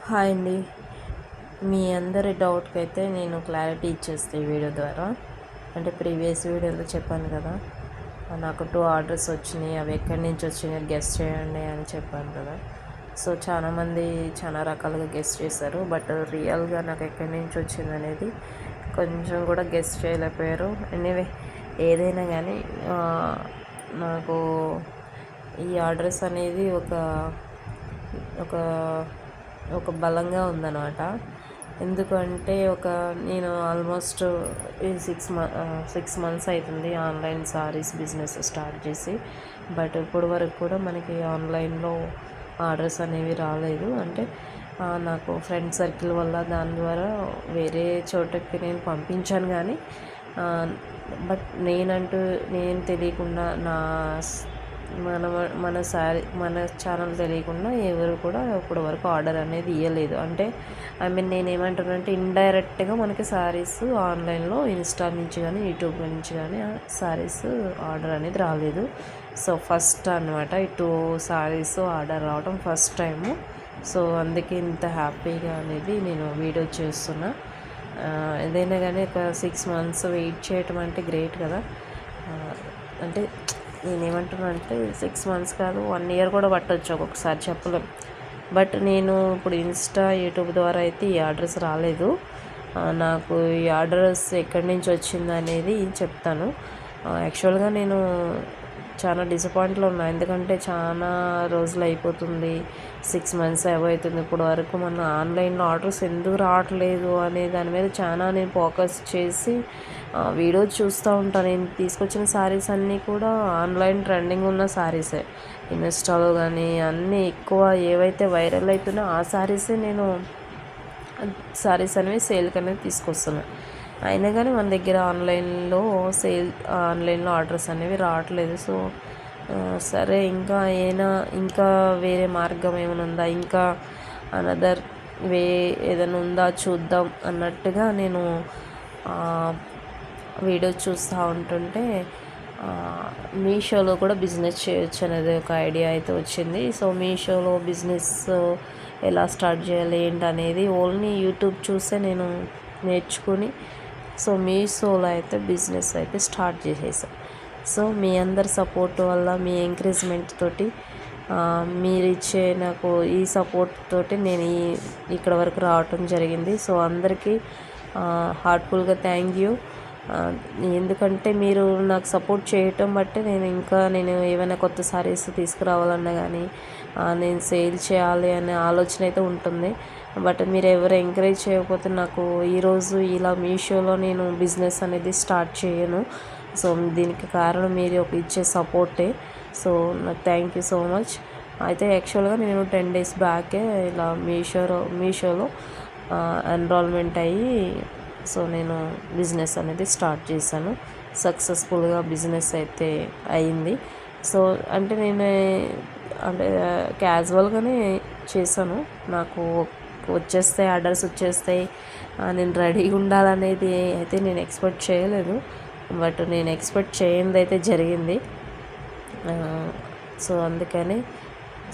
Hi అండి. మీ అందరి డౌట్కి అయితే నేను క్లారిటీ ఇచ్చేస్తాను ఈ వీడియో ద్వారా. అంటే ప్రీవియస్ వీడియోలో చెప్పాను కదా, నాకు 2 ఆర్డర్స్ వచ్చినాయి, అవి ఎక్కడి నుంచి వచ్చినాయి గెస్ చేయండి అని చెప్పాను కదా. సో చాలామంది చాలా రకాలుగా గెస్ చేశారు, బట్ రియల్గా నాకు ఎక్కడి నుంచి వచ్చింది అనేది కొంచెం కూడా గెస్ చేయలేకపోయారు. ఎనీవే, ఏదైనా కానీ నాకు ఈ ఆర్డర్స్ అనేది ఒక ఒక ఒక బలంగా ఉందన్నమాట. ఎందుకంటే నేను ఆల్మోస్ట్ ఈ 6 మంత్స్ అవుతుంది ఆన్లైన్ సారీస్ బిజినెస్ స్టార్ట్ చేసి. బట్ ఇప్పుడు వరకు కూడా మనకి ఆన్లైన్లో ఆర్డర్స్ అనేవి రాలేదు. అంటే నాకు ఫ్రెండ్ సర్కిల్ వల్ల దాని ద్వారా వేరే చోటకి నేను పంపించాను, కానీ బట్ నేను తెలియకుండా మన మన ఛానల్ తెలియకుండా ఎవరు కూడా ఇప్పటి వరకు ఆర్డర్ అనేది ఇవ్వలేదు. అంటే నేను ఏమంటున్నానంటే, ఇండైరెక్ట్గా మనకి శారీస్ ఆన్లైన్లో ఇన్స్టా నుంచి కానీ యూట్యూబ్ నుంచి కానీ శారీస్ ఆర్డర్ అనేది రాలేదు. సో ఫస్ట్ అనమాట ఈ 2 శారీస్ ఆర్డర్ రావడం ఫస్ట్ టైము. సో అందుకే ఇంత హ్యాపీగా అనేది నేను వీడియో చేస్తున్నా. ఏదైనా కానీ ఒక 6 మంత్స్ వెయిట్ చేయటం అంటే గ్రేట్ కదా. అంటే నేనేమంటున్నా అంటే 6 మంత్స్ కాదు, 1 ఇయర్ కూడా పట్టవచ్చు ఒక్కొక్కసారి, చెప్పలేం. బట్ నేను ఇప్పుడు ఇన్స్టా యూట్యూబ్ ద్వారా అయితే ఈ ఆర్డర్స్ రాలేదు. నాకు ఈ ఆర్డర్స్ ఎక్కడి నుంచి వచ్చింది అనేది చెప్తాను. యాక్చువల్గా నేను చాలా డిసప్పాయింట్లో ఉన్నా, ఎందుకంటే చాలా రోజులు అయిపోతుంది, 6 మంత్స్ అవుతుంది ఇప్పుడు వరకు మన ఆన్లైన్లో ఆర్డర్స్ ఎందుకు రావట్లేదు అనే దాని మీద చాలా నేను ఫోకస్ చేసి వీడియోస్ చూస్తూ ఉంటాను. నేను తీసుకొచ్చిన శారీస్ అన్నీ కూడా ఆన్లైన్ ట్రెండింగ్ ఉన్న శారీసే. ఇన్స్టాలో కానీ అన్నీ ఎక్కువ ఏవైతే వైరల్ అవుతున్నాయో ఆ శారీసే నేను శారీస్ అనేవి సేల్కి అనేది తీసుకొస్తున్నాను. అయినా కానీ మన దగ్గర ఆన్లైన్లో ఆర్డర్స్ అనేవి రావట్లేదు. సో సరే, ఇంకా వేరే మార్గం ఏమైనా ఉందా, ఇంకా అనదర్ ఏదైనా ఉందా చూద్దాం అన్నట్టుగా నేను వీడియో చూస్తూ ఉంటుంటే మీషోలో కూడా బిజినెస్ చేయొచ్చు అనేది ఒక ఐడియా అయితే వచ్చింది. సో మీషోలో బిజినెస్ ఎలా స్టార్ట్ చేయాలి ఏంటి అనేది ఓన్లీ యూట్యూబ్ చూసే నేను నేర్చుకుని, సో మీషోలో అయితే బిజినెస్ అయితే స్టార్ట్ చేసేసాను. సో మీ అందరి సపోర్ట్ వల్ల, మీ ఎంకరేజ్మెంట్ తోటి, మీరు ఇచ్చే నాకు ఈ సపోర్ట్ తోటి నేను ఇక్కడ వరకు రావటం జరిగింది. సో అందరికీ హార్ట్ఫుల్గా థ్యాంక్ యూ. ఎందుకంటే మీరు నాకు సపోర్ట్ చేయటం బట్టి నేను ఏమైనా కొత్త సారీస్ తీసుకురావాలన్నా కానీ నేను సేల్ చేయాలి అనే ఆలోచన అయితే ఉంటుంది. బట్ మీరు ఎవరు ఎంకరేజ్ చేయకపోతే నాకు ఈరోజు ఇలా మీషోలో నేను బిజినెస్ అనేది స్టార్ట్ చేయను. సో దీనికి కారణం మీరు ఇచ్చే సపోర్టే. సో నాకు థ్యాంక్ యూ సో మచ్. అయితే యాక్చువల్గా నేను 10 days బ్యాకే ఇలా మీషోలో ఎన్రోల్మెంట్ అయ్యి, సో నేను బిజినెస్ అనేది స్టార్ట్ చేశాను. సక్సెస్ఫుల్గా బిజినెస్ అయితే అయింది. సో నేను క్యాజువల్గానే చేశాను. నాకు వచ్చేస్తాయి, ఆర్డర్స్ వచ్చేస్తాయి, నేను రెడీగా ఉండాలనేది అయితే నేను ఎక్స్పెక్ట్ చేయలేదు. బట్ నేను ఎక్స్పెక్ట్ చేయనిది అయితే జరిగింది. సో అందుకని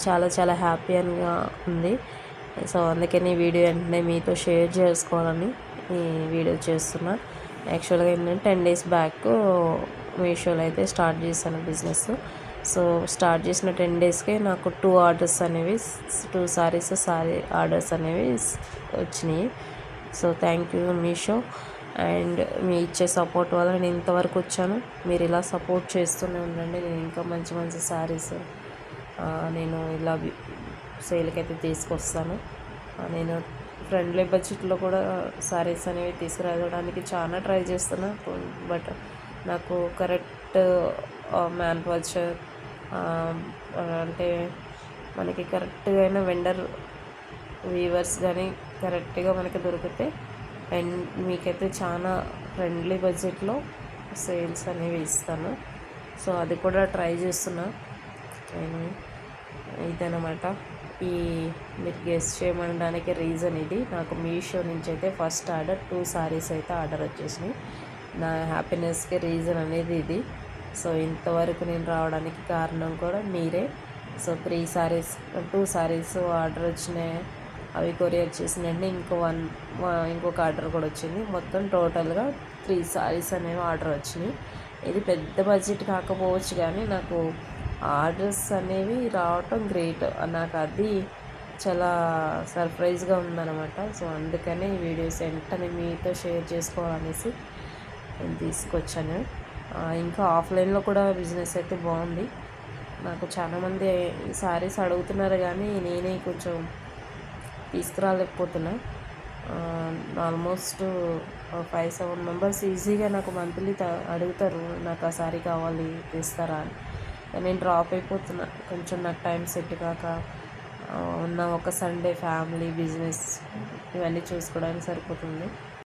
చాలా చాలా హ్యాపీగా ఉంది. సో అందుకని వీడియో వెంటనే మీతో షేర్ చేసుకోవాలని ఈ వీడియో చేస్తున్నా. యాక్చువల్గా ఏంటంటే 10 days బ్యాక్ మీషోలో అయితే స్టార్ట్ చేశాను బిజినెస్. సో స్టార్ట్ చేసిన 10 daysకే నాకు 2 ఆర్డర్స్ అనేవి 2 సారీస్ ఆర్డర్స్ అనేవి వచ్చినాయి. So thank you Meesho. And మీ ఇచ్చే సపోర్ట్ వల్ల నేను ఇంతవరకు వచ్చాను. మీరు ఇలా సపోర్ట్ చేస్తూనే ఉండండి. నేను ఇంకా మంచి మంచి శారీస్ నేను ఇలా సేల్కి అయితే తీసుకొస్తాను. నేను ఫ్రెండ్లీ బడ్జెట్లో కూడా శారీస్ అనేవి తీసుకురావడానికి చాలా ట్రై చేస్తున్నా. బట్ నాకు కరెక్ట్ మ్యానుఫ్యాక్చర్ అంటే మనకి కరెక్ట్గా అయిన వెండర్ వీవర్స్ కానీ కరెక్ట్గా మనకి దొరికితే అండ్ మీకైతే చాలా ఫ్రెండ్లీ బడ్జెట్లో సేల్స్ అనేవి ఇస్తాను. సో అది కూడా ట్రై చేస్తున్నా. ఇదనమాట మీరు గెస్ట్ చేయమనడానికి రీజన్ ఇది. నాకు మీషో నుంచి అయితే ఫస్ట్ ఆర్డర్ 2 సారీస్ అయితే ఆర్డర్ వచ్చేసినాయి. నా హ్యాపీనెస్కి రీజన్ అనేది ఇది. సో ఇంతవరకు నేను రావడానికి కారణం కూడా మీరే. సో 2 సారీస్ ఆర్డర్ వచ్చినాయి. అవి కొరియర్ చేసినండి. ఇంకొక ఆర్డర్ కూడా వచ్చింది. మొత్తం టోటల్గా 3 సారీస్ అనేవి ఆర్డర్ వచ్చినాయి. ఇది పెద్ద బడ్జెట్ కాకపోవచ్చు కానీ నాకు ఆర్డర్స్ అనేవి రావటం గ్రేట్. నాకు అది చాలా సర్ప్రైజ్గా ఉందన్నమాట. సో అందుకనే ఈ వీడియోస్ వెంటనే మీతో షేర్ చేసుకోవాలనేసి నేను తీసుకొచ్చాను. ఇంకా ఆఫ్లైన్లో కూడా బిజినెస్ అయితే బాగుంది. నాకు చాలామంది ఈ సారీస్ అడుగుతున్నారు కానీ నేనే కొంచెం తీసుకురాలేకపోతున్నా. ఆల్మోస్ట్ 5-7 మెంబర్స్ ఈజీగా నాకు మంత్లీ అడుగుతారు, నాకు ఆ సారీ కావాలి తెస్తారా అని. నేను డ్రాప్ అయిపోతున్నా, కొంచెం నాకు టైం సెట్ కాక ఉన్న ఒక సండే ఫ్యామిలీ బిజినెస్ ఇవన్నీ చూసుకోవడానికి సరిపోతుంది.